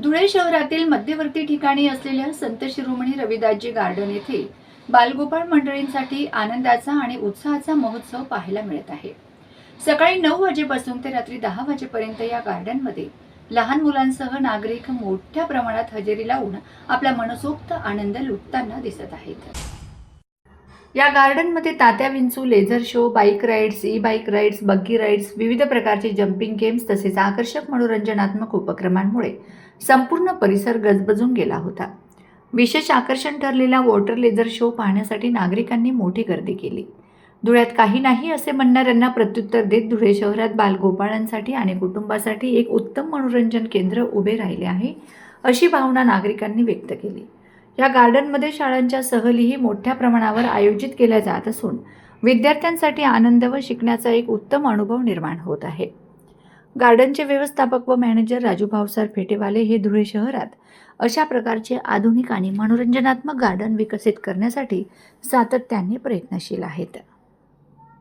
धुळे शहरातील मध्यवर्ती ठिकाणी असलेल्या संत शिरोमणी रविदासजी गार्डन येथे बालगोपाळ मंडळींसाठी आनंदाचा आणि उत्साहाचा महोत्सव पाहायला मिळत आहे। सकाळी 9 वाजेपासून ते रात्री 10 वाजेपर्यंत या गार्डनमध्ये लहान मुलांसह नागरिक मोठ्या प्रमाणात हजेरी लावून आपला मनसोक्त आनंद लुटताना दिसत आहेत। या गार्डनमध्ये Tatya Vinchu, laser show, bike rides, e bike rides, buggy rides, विविध प्रकारचे जम्पिंग गेम्स तसेच आकर्षक मनोरंजनात्मक उपक्रमांमुळे संपूर्ण परिसर गजबजून गेला होता। विशेष आकर्षण ठरलेला वॉटर लेझर शो पाहण्यासाठी नागरिकांनी मोठी गर्दी केली। धुळ्यात काही नाही असे म्हणणाऱ्यांना प्रत्युत्तर देत धुळे शहरात बालगोपाळांसाठी आणि कुटुंबासाठी एक उत्तम मनोरंजन केंद्र उभे राहिले आहे, अशी भावना नागरिकांनी व्यक्त केली। या गार्डनमध्ये शाळांच्या सहलीही मोठ्या प्रमाणावर आयोजित केल्या जात असून विद्यार्थ्यांसाठी आनंद व शिकण्याचा एक उत्तम अनुभव निर्माण होत आहे। गार्डनचे व्यवस्थापक व मॅनेजर राजू भाऊसार फेटेवाले हे धुळे शहरात अशा प्रकारचे आधुनिक आणि मनोरंजनात्मक गार्डन विकसित करण्यासाठी सातत्याने प्रयत्नशील आहेत।